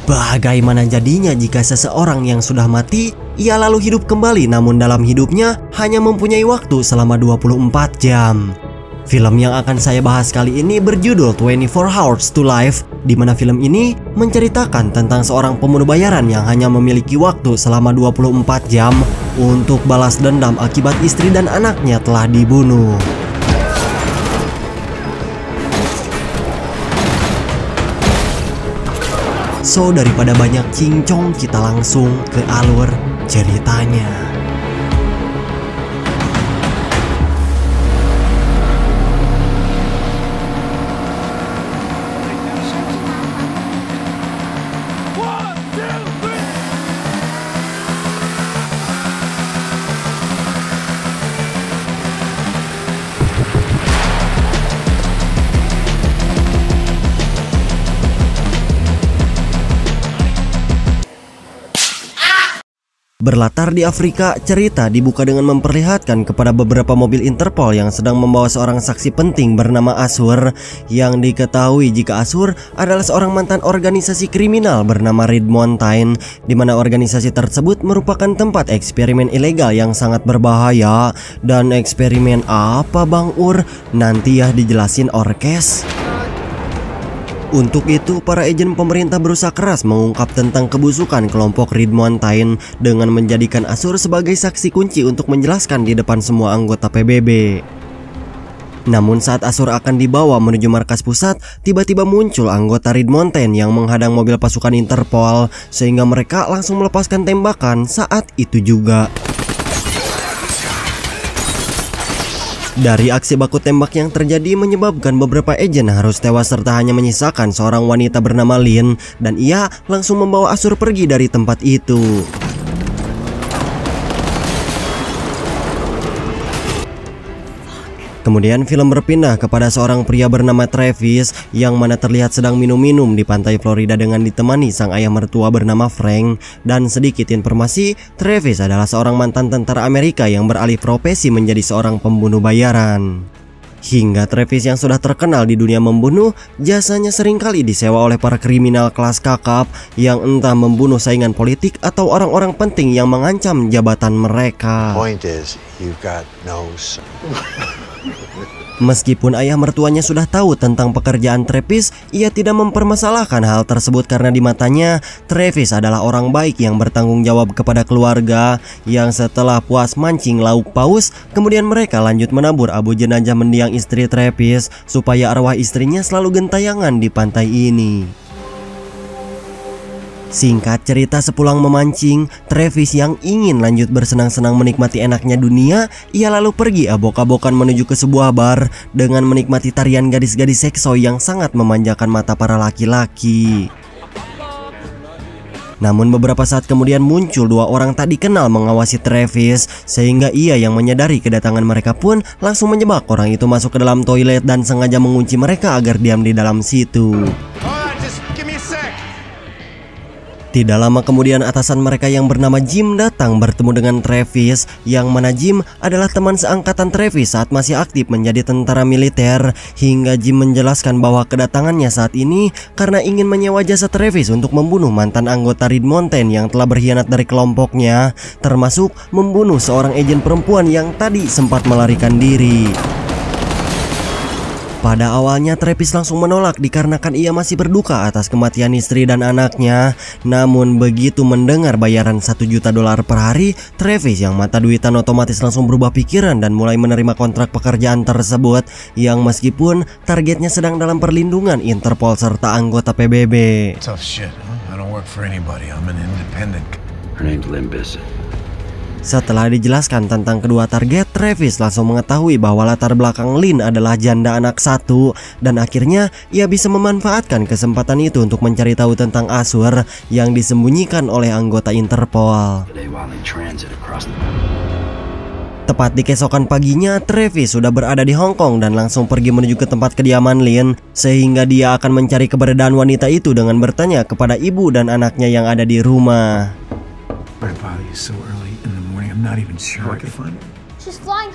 Bagaimana jadinya jika seseorang yang sudah mati, ia lalu hidup kembali namun dalam hidupnya hanya mempunyai waktu selama 24 jam. Film yang akan saya bahas kali ini berjudul 24 Hours to Life, di mana film ini menceritakan tentang seorang pembunuh bayaran yang hanya memiliki waktu selama 24 jam untuk balas dendam akibat istri dan anaknya telah dibunuh. So, daripada banyak cincong, kita langsung ke alur ceritanya. Berlatar di Afrika, cerita dibuka dengan memperlihatkan kepada beberapa mobil Interpol yang sedang membawa seorang saksi penting bernama Asur, yang diketahui jika Asur adalah seorang mantan organisasi kriminal bernama Red Mountain, di mana organisasi tersebut merupakan tempat eksperimen ilegal yang sangat berbahaya. Dan eksperimen apa, Bang Ur? Nanti ya dijelasin Orkes. Untuk itu, para agen pemerintah berusaha keras mengungkap tentang kebusukan kelompok Red Mountain dengan menjadikan Asur sebagai saksi kunci untuk menjelaskan di depan semua anggota PBB. Namun saat Asur akan dibawa menuju markas pusat, tiba-tiba muncul anggota Red Mountain yang menghadang mobil pasukan Interpol, sehingga mereka langsung melepaskan tembakan saat itu juga. Dari aksi baku tembak yang terjadi menyebabkan beberapa agen harus tewas serta hanya menyisakan seorang wanita bernama Lin, dan ia langsung membawa Asur pergi dari tempat itu. Kemudian film berpindah kepada seorang pria bernama Travis yang mana terlihat sedang minum-minum di pantai Florida dengan ditemani sang ayah mertua bernama Frank. Dan sedikit informasi, Travis adalah seorang mantan tentara Amerika yang beralih profesi menjadi seorang pembunuh bayaran. Hingga Travis yang sudah terkenal di dunia membunuh, jasanya seringkali disewa oleh para kriminal kelas kakap yang entah membunuh saingan politik atau orang-orang penting yang mengancam jabatan mereka. Meskipun ayah mertuanya sudah tahu tentang pekerjaan Travis, ia tidak mempermasalahkan hal tersebut karena di matanya Travis adalah orang baik yang bertanggung jawab kepada keluarga. Yang setelah puas mancing lauk paus, kemudian mereka lanjut menabur abu jenazah mendiang istri Travis supaya arwah istrinya selalu gentayangan di pantai ini. Singkat cerita, sepulang memancing, Travis yang ingin lanjut bersenang-senang menikmati enaknya dunia, ia lalu pergi abok-abokan menuju ke sebuah bar dengan menikmati tarian gadis-gadis seksoy yang sangat memanjakan mata para laki-laki. Namun beberapa saat kemudian muncul dua orang tak dikenal mengawasi Travis, sehingga ia yang menyadari kedatangan mereka pun langsung menjebak orang itu masuk ke dalam toilet dan sengaja mengunci mereka agar diam di dalam situ. Tidak lama kemudian atasan mereka yang bernama Jim datang bertemu dengan Travis, yang mana Jim adalah teman seangkatan Travis saat masih aktif menjadi tentara militer. Hingga Jim menjelaskan bahwa kedatangannya saat ini karena ingin menyewa jasa Travis untuk membunuh mantan anggota Red Mountain yang telah berkhianat dari kelompoknya, termasuk membunuh seorang agen perempuan yang tadi sempat melarikan diri. Pada awalnya Travis langsung menolak dikarenakan ia masih berduka atas kematian istri dan anaknya. Namun begitu mendengar bayaran $1 juta per hari, Travis yang mata duitan otomatis langsung berubah pikiran dan mulai menerima kontrak pekerjaan tersebut, yang meskipun targetnya sedang dalam perlindungan Interpol serta anggota PBB. Tough shit, huh? I don't work for anybody. I'm an independent. Her name's Lynn Bissett. Setelah dijelaskan tentang kedua target, Travis langsung mengetahui bahwa latar belakang Lynn adalah janda anak satu, dan akhirnya ia bisa memanfaatkan kesempatan itu untuk mencari tahu tentang Asur yang disembunyikan oleh anggota Interpol. Tepat di keesokan paginya, Travis sudah berada di Hong Kong dan langsung pergi menuju ke tempat kediaman Lynn, sehingga dia akan mencari keberadaan wanita itu dengan bertanya kepada ibu dan anaknya yang ada di rumah.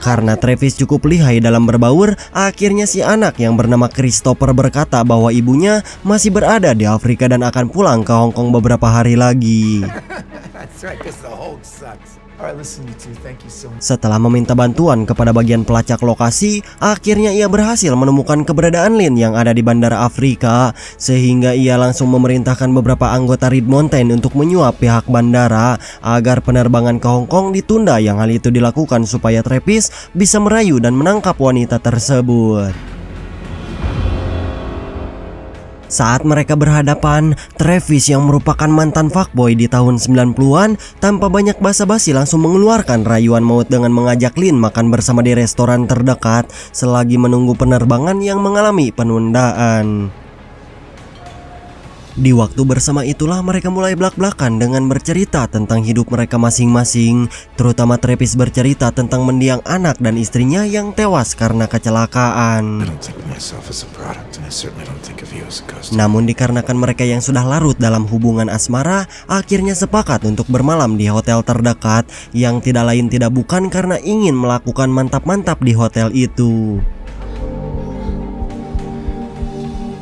Karena Travis cukup lihai dalam berbaur, akhirnya si anak yang bernama Christopher berkata bahwa ibunya masih berada di Afrika dan akan pulang ke Hong Kong beberapa hari lagi. Setelah meminta bantuan kepada bagian pelacak lokasi, akhirnya ia berhasil menemukan keberadaan Lin yang ada di Bandara Afrika, sehingga ia langsung memerintahkan beberapa anggota Red Mountain untuk menyuap pihak bandara agar penerbangan ke Hong Kong ditunda, yang hal itu dilakukan supaya Travis bisa merayu dan menangkap wanita tersebut. Saat mereka berhadapan, Travis yang merupakan mantan fuckboy di tahun 90-an tanpa banyak basa-basi langsung mengeluarkan rayuan maut dengan mengajak Lin makan bersama di restoran terdekat selagi menunggu penerbangan yang mengalami penundaan. Di waktu bersama itulah mereka mulai blak-blakan dengan bercerita tentang hidup mereka masing-masing, terutama Travis bercerita tentang mendiang anak dan istrinya yang tewas karena kecelakaan. Namun dikarenakan mereka yang sudah larut dalam hubungan asmara, akhirnya sepakat untuk bermalam di hotel terdekat yang tidak lain tidak bukan karena ingin melakukan mantap-mantap di hotel itu.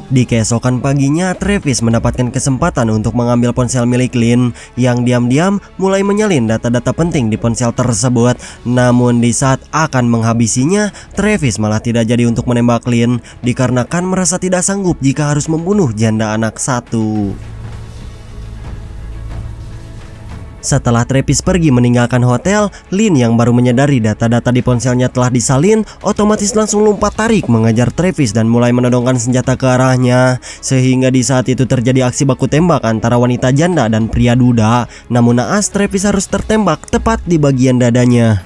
Di keesokan paginya, Travis mendapatkan kesempatan untuk mengambil ponsel milik Lin yang diam-diam mulai menyalin data-data penting di ponsel tersebut. Namun di saat akan menghabisinya, Travis malah tidak jadi untuk menembak Lin dikarenakan merasa tidak sanggup jika harus membunuh janda anak satu. Setelah Travis pergi meninggalkan hotel, Lin yang baru menyadari data-data di ponselnya telah disalin, otomatis langsung lompat tarik mengejar Travis dan mulai menodongkan senjata ke arahnya. Sehingga di saat itu terjadi aksi baku tembak antara wanita janda dan pria duda. Namun naas, Travis harus tertembak tepat di bagian dadanya.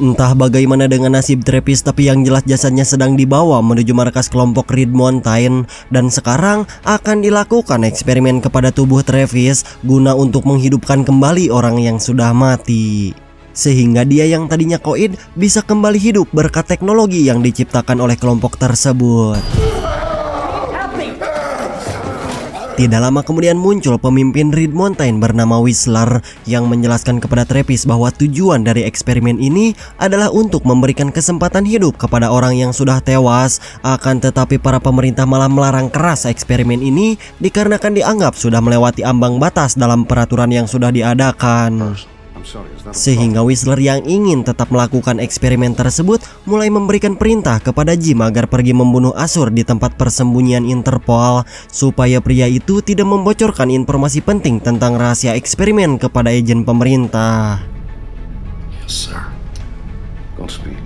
Entah bagaimana dengan nasib Travis, tapi yang jelas jasadnya sedang dibawa menuju markas kelompok Red Mountain. Dan sekarang akan dilakukan eksperimen kepada tubuh Travis guna untuk menghidupkan kembali orang yang sudah mati, sehingga dia yang tadinya koid bisa kembali hidup berkat teknologi yang diciptakan oleh kelompok tersebut. Tidak lama kemudian muncul pemimpin Red Mountain bernama Whistler yang menjelaskan kepada Travis bahwa tujuan dari eksperimen ini adalah untuk memberikan kesempatan hidup kepada orang yang sudah tewas. Akan tetapi para pemerintah malah melarang keras eksperimen ini dikarenakan dianggap sudah melewati ambang batas dalam peraturan yang sudah diadakan. Sehingga Whistler yang ingin tetap melakukan eksperimen tersebut mulai memberikan perintah kepada Jim agar pergi membunuh Asur di tempat persembunyian Interpol, supaya pria itu tidak membocorkan informasi penting tentang rahasia eksperimen kepada agen pemerintah. Yes, sir. Godspeed.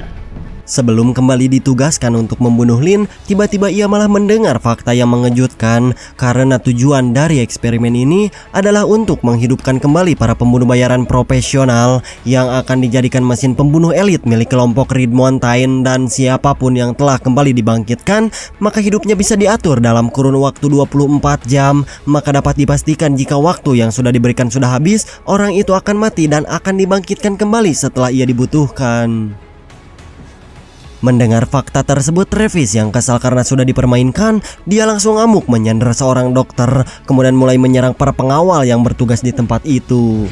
Sebelum kembali ditugaskan untuk membunuh Lin, tiba-tiba ia malah mendengar fakta yang mengejutkan karena tujuan dari eksperimen ini adalah untuk menghidupkan kembali para pembunuh bayaran profesional yang akan dijadikan mesin pembunuh elit milik kelompok Red Mountain. Dan siapapun yang telah kembali dibangkitkan, maka hidupnya bisa diatur dalam kurun waktu 24 jam. Maka dapat dipastikan jika waktu yang sudah diberikan sudah habis, orang itu akan mati dan akan dibangkitkan kembali setelah ia dibutuhkan. Mendengar fakta tersebut, Travis yang kesal karena sudah dipermainkan, dia langsung ngamuk menyandera seorang dokter, kemudian mulai menyerang para pengawal yang bertugas di tempat itu.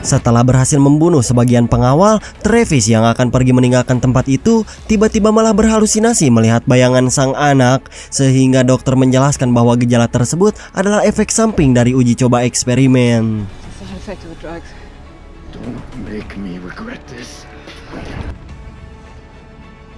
Setelah berhasil membunuh sebagian pengawal, Travis yang akan pergi meninggalkan tempat itu tiba-tiba malah berhalusinasi melihat bayangan sang anak, sehingga dokter menjelaskan bahwa gejala tersebut adalah efek samping dari uji coba eksperimen. Don't make me regret this.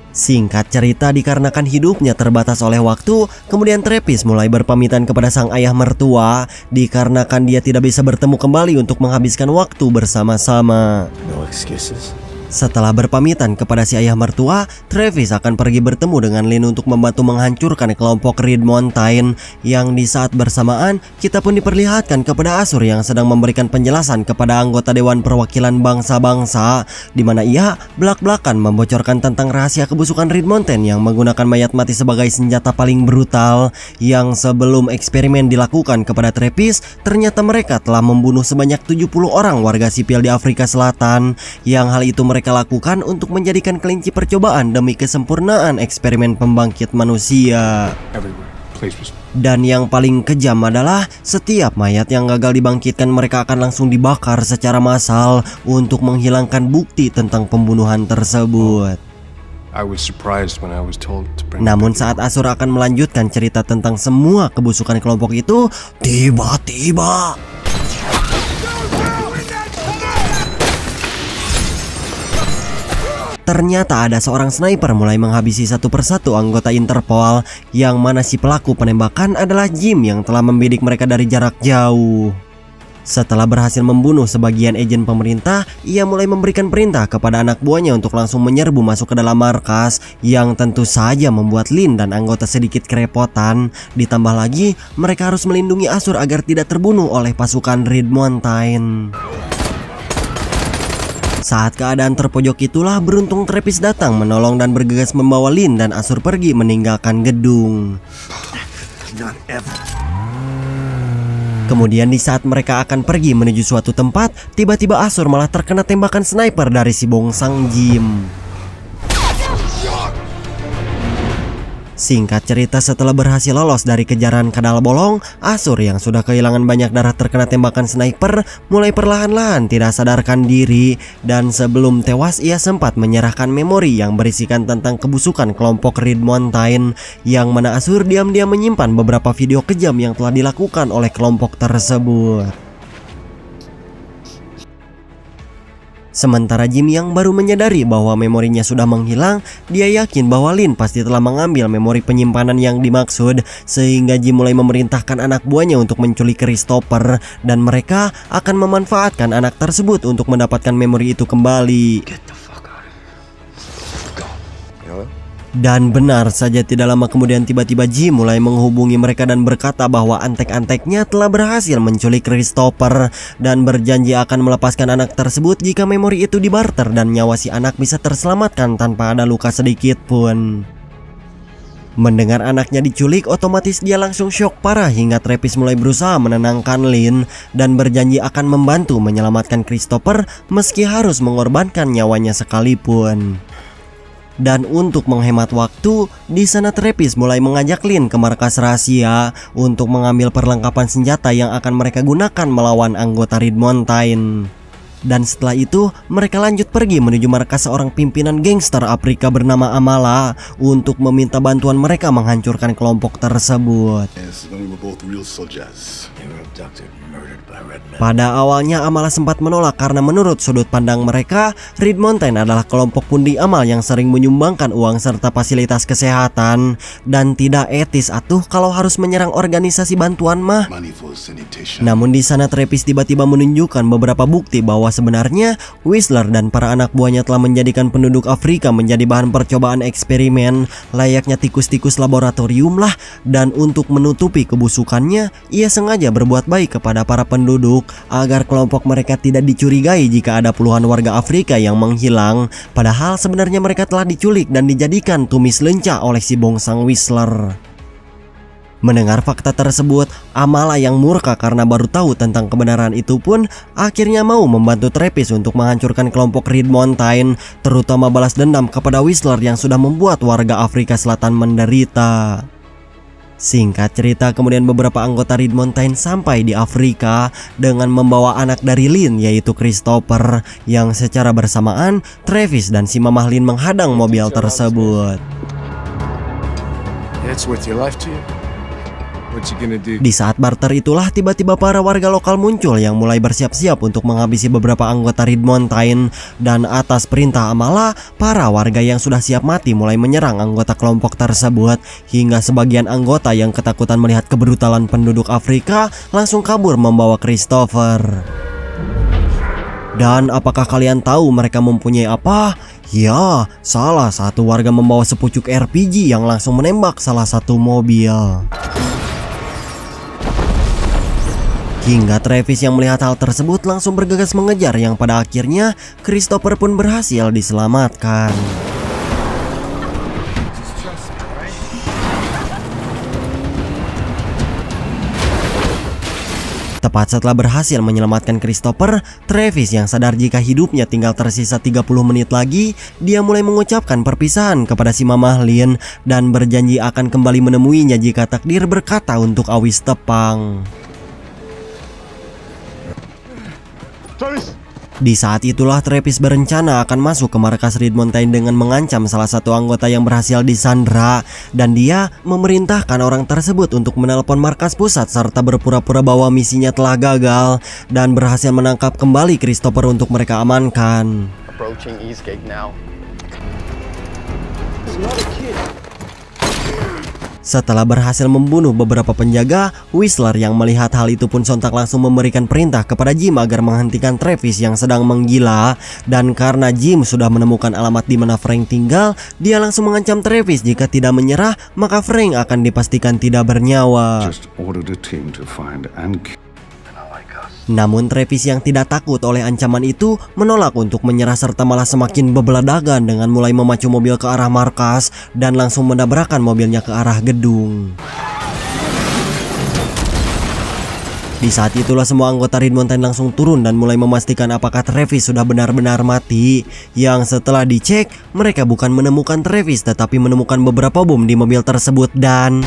Singkat cerita, dikarenakan hidupnya terbatas oleh waktu, kemudian Travis mulai berpamitan kepada sang ayah mertua dikarenakan dia tidak bisa bertemu kembali untuk menghabiskan waktu bersama-sama. No excuses. Setelah berpamitan kepada si ayah mertua, Travis akan pergi bertemu dengan Lin untuk membantu menghancurkan kelompok Red Mountain. Yang di saat bersamaan, kita pun diperlihatkan kepada Asur yang sedang memberikan penjelasan kepada anggota Dewan Perwakilan Bangsa-Bangsa, di mana ia belak-belakan membocorkan tentang rahasia kebusukan Red Mountain yang menggunakan mayat mati sebagai senjata paling brutal. Yang sebelum eksperimen dilakukan kepada Travis, ternyata mereka telah membunuh sebanyak 70 orang warga sipil di Afrika Selatan. Yang hal itu mereka lakukan untuk menjadikan kelinci percobaan demi kesempurnaan eksperimen pembangkit manusia. Everywhere. Dan yang paling kejam adalah setiap mayat yang gagal dibangkitkan mereka akan langsung dibakar secara massal untuk menghilangkan bukti tentang pembunuhan tersebut. Namun saat Asur akan melanjutkan cerita tentang semua kebusukan kelompok itu, tiba-tiba ternyata ada seorang sniper mulai menghabisi satu persatu anggota Interpol, yang mana si pelaku penembakan adalah Jim yang telah membidik mereka dari jarak jauh. Setelah berhasil membunuh sebagian agen pemerintah, ia mulai memberikan perintah kepada anak buahnya untuk langsung menyerbu masuk ke dalam markas, yang tentu saja membuat Lin dan anggota sedikit kerepotan. Ditambah lagi, mereka harus melindungi Asur agar tidak terbunuh oleh pasukan Red Mountain. Saat keadaan terpojok itulah beruntung Travis datang menolong dan bergegas membawa Lin dan Asur pergi meninggalkan gedung. Kemudian di saat mereka akan pergi menuju suatu tempat, tiba-tiba Asur malah terkena tembakan sniper dari si bongsang Jim. Singkat cerita, setelah berhasil lolos dari kejaran kadal bolong, Asur yang sudah kehilangan banyak darah terkena tembakan sniper mulai perlahan-lahan tidak sadarkan diri, dan sebelum tewas ia sempat menyerahkan memori yang berisikan tentang kebusukan kelompok Red Mountain, yang mana Asur diam-diam menyimpan beberapa video kejam yang telah dilakukan oleh kelompok tersebut. Sementara Jim yang baru menyadari bahwa memorinya sudah menghilang, dia yakin bahwa Lin pasti telah mengambil memori penyimpanan yang dimaksud, sehingga Jim mulai memerintahkan anak buahnya untuk menculik Christopher, dan mereka akan memanfaatkan anak tersebut untuk mendapatkan memori itu kembali. Dan benar saja, tidak lama kemudian tiba-tiba Jim mulai menghubungi mereka dan berkata bahwa antek-anteknya telah berhasil menculik Christopher dan berjanji akan melepaskan anak tersebut jika memori itu dibarter dan nyawa si anak bisa terselamatkan tanpa ada luka sedikit pun. Mendengar anaknya diculik, otomatis dia langsung syok parah hingga Travis mulai berusaha menenangkan Lin dan berjanji akan membantu menyelamatkan Christopher meski harus mengorbankan nyawanya sekalipun. Dan untuk menghemat waktu, di sana Travis mulai mengajak Lin ke markas rahasia untuk mengambil perlengkapan senjata yang akan mereka gunakan melawan anggota Red Mountain. Dan setelah itu, mereka lanjut pergi menuju markas seorang pimpinan gangster Afrika bernama Amala untuk meminta bantuan mereka menghancurkan kelompok tersebut. Pada awalnya Amala sempat menolak karena menurut sudut pandang mereka, Red Mountain adalah kelompok pundi amal yang sering menyumbangkan uang serta fasilitas kesehatan, dan tidak etis atuh kalau harus menyerang organisasi bantuan mah. Namun di sana Travis tiba-tiba menunjukkan beberapa bukti bahwa sebenarnya Whistler dan para anak buahnya telah menjadikan penduduk Afrika menjadi bahan percobaan eksperimen layaknya tikus-tikus laboratorium lah, dan untuk menutupi kebusukannya, ia sengaja berbuat baik kepada para penduduk agar kelompok mereka tidak dicurigai jika ada puluhan warga Afrika yang menghilang, padahal sebenarnya mereka telah diculik dan dijadikan tumis lenca oleh si bongsang Whistler. Mendengar fakta tersebut, Amala yang murka karena baru tahu tentang kebenaran itu pun akhirnya mau membantu Travis untuk menghancurkan kelompok Red Mountain, terutama balas dendam kepada Whistler yang sudah membuat warga Afrika Selatan menderita. Singkat cerita, kemudian beberapa anggota Red Mountain sampai di Afrika dengan membawa anak dari Lin, yaitu Christopher, yang secara bersamaan Travis dan si mamah Lin menghadang mobil tersebut. Di saat barter itulah tiba-tiba para warga lokal muncul yang mulai bersiap-siap untuk menghabisi beberapa anggota Red Mountain, dan atas perintah Amala, para warga yang sudah siap mati mulai menyerang anggota kelompok tersebut, hingga sebagian anggota yang ketakutan melihat kebrutalan penduduk Afrika langsung kabur membawa Christopher. Dan apakah kalian tahu mereka mempunyai apa? Ya, salah satu warga membawa sepucuk RPG yang langsung menembak salah satu mobil. Hingga Travis yang melihat hal tersebut langsung bergegas mengejar, yang pada akhirnya Christopher pun berhasil diselamatkan. Tepat setelah berhasil menyelamatkan Christopher, Travis yang sadar jika hidupnya tinggal tersisa 30 menit lagi, dia mulai mengucapkan perpisahan kepada si Mamah Lynn dan berjanji akan kembali menemuinya jika takdir berkata untuk awis tepang. Travis! Di saat itulah Travis berencana akan masuk ke markas Red Mountain dengan mengancam salah satu anggota yang berhasil disandra, dan dia memerintahkan orang tersebut untuk menelpon markas pusat serta berpura-pura bahwa misinya telah gagal dan berhasil menangkap kembali Christopher untuk mereka amankan. Approaching Eastgate now. Setelah berhasil membunuh beberapa penjaga, Whistler yang melihat hal itu pun sontak langsung memberikan perintah kepada Jim agar menghentikan Travis yang sedang menggila. Dan karena Jim sudah menemukan alamat di mana Frank tinggal, dia langsung mengancam Travis jika tidak menyerah, maka Frank akan dipastikan tidak bernyawa. Just ordered a team to find and kill. Namun Travis yang tidak takut oleh ancaman itu menolak untuk menyerah serta malah semakin bebeladagan dengan mulai memacu mobil ke arah markas dan langsung menabrakkan mobilnya ke arah gedung. Di saat itulah semua anggota Red Mountain langsung turun dan mulai memastikan apakah Travis sudah benar-benar mati. Yang setelah dicek, mereka bukan menemukan Travis tetapi menemukan beberapa bom di mobil tersebut. Dan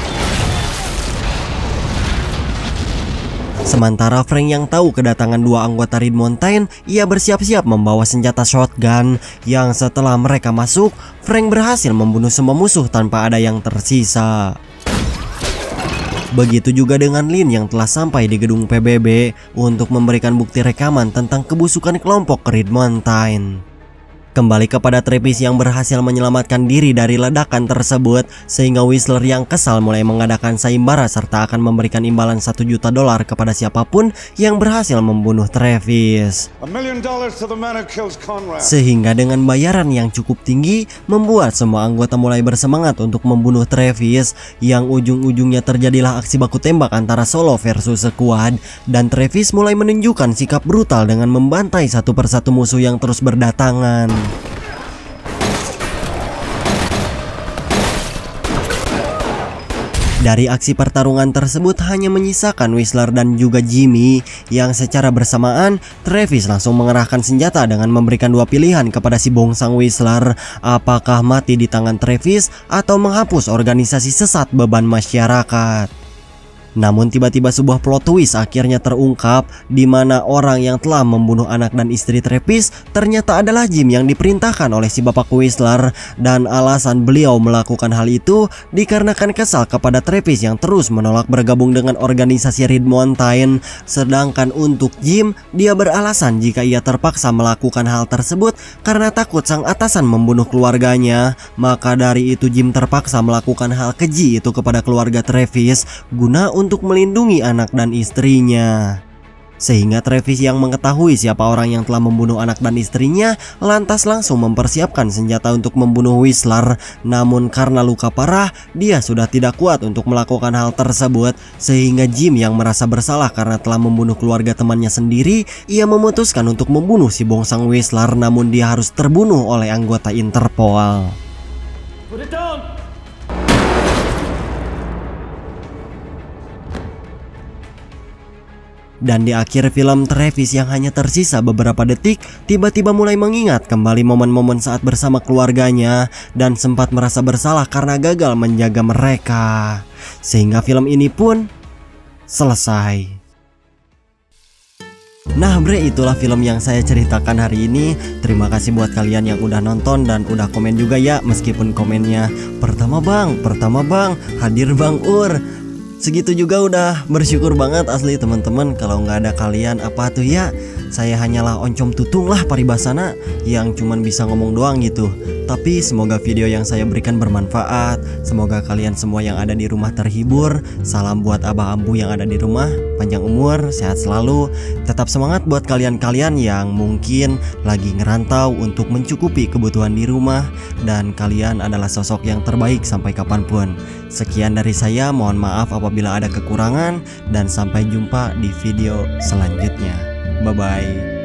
sementara Frank yang tahu kedatangan dua anggota Red Mountain, ia bersiap-siap membawa senjata shotgun. Yang setelah mereka masuk, Frank berhasil membunuh semua musuh tanpa ada yang tersisa. Begitu juga dengan Lynn yang telah sampai di gedung PBB untuk memberikan bukti rekaman tentang kebusukan kelompok Red Mountain. Kembali kepada Travis yang berhasil menyelamatkan diri dari ledakan tersebut, sehingga Whistler yang kesal mulai mengadakan sayembara serta akan memberikan imbalan $1 juta kepada siapapun yang berhasil membunuh Travis. $1 million to the man who kills Conrad. Sehingga dengan bayaran yang cukup tinggi, membuat semua anggota mulai bersemangat untuk membunuh Travis, yang ujung-ujungnya terjadilah aksi baku tembak antara solo versus squad, dan Travis mulai menunjukkan sikap brutal dengan membantai satu persatu musuh yang terus berdatangan. Dari aksi pertarungan tersebut hanya menyisakan Whistler dan juga Jimmy, yang secara bersamaan Travis langsung mengerahkan senjata dengan memberikan dua pilihan kepada si bongsang Whistler, apakah mati di tangan Travis atau menghapus organisasi sesat beban masyarakat. Namun tiba-tiba sebuah plot twist akhirnya terungkap, di mana orang yang telah membunuh anak dan istri Travis ternyata adalah Jim yang diperintahkan oleh si bapak Whistler, dan alasan beliau melakukan hal itu dikarenakan kesal kepada Travis yang terus menolak bergabung dengan organisasi Red Mountain. Sedangkan untuk Jim, dia beralasan jika ia terpaksa melakukan hal tersebut karena takut sang atasan membunuh keluarganya. Maka dari itu Jim terpaksa melakukan hal keji itu kepada keluarga Travis guna untuk melindungi anak dan istrinya. Sehingga Travis yang mengetahui siapa orang yang telah membunuh anak dan istrinya lantas langsung mempersiapkan senjata untuk membunuh Whistler. Namun karena luka parah, dia sudah tidak kuat untuk melakukan hal tersebut. Sehingga Jim yang merasa bersalah karena telah membunuh keluarga temannya sendiri, ia memutuskan untuk membunuh si bongsang Whistler, namun dia harus terbunuh oleh anggota Interpol. Put it down. Dan di akhir film, Travis yang hanya tersisa beberapa detik tiba-tiba mulai mengingat kembali momen-momen saat bersama keluarganya dan sempat merasa bersalah karena gagal menjaga mereka. Sehingga film ini pun selesai. Nah bre, itulah film yang saya ceritakan hari ini. Terima kasih buat kalian yang udah nonton dan udah komen juga ya, meskipun komennya pertama bang, hadir bang Ur. Segitu juga udah bersyukur banget asli teman-teman. Kalau nggak ada kalian apa tuh ya, saya hanyalah oncom tutung lah paribasana yang cuman bisa ngomong doang gitu. Tapi semoga video yang saya berikan bermanfaat. Semoga kalian semua yang ada di rumah terhibur. Salam buat abah ambu yang ada di rumah, panjang umur, sehat selalu. Tetap semangat buat kalian-kalian yang mungkin lagi ngerantau untuk mencukupi kebutuhan di rumah. Dan kalian adalah sosok yang terbaik sampai kapanpun. Sekian dari saya, mohon maaf apabila ada kekurangan, dan sampai jumpa di video selanjutnya. Bye-bye.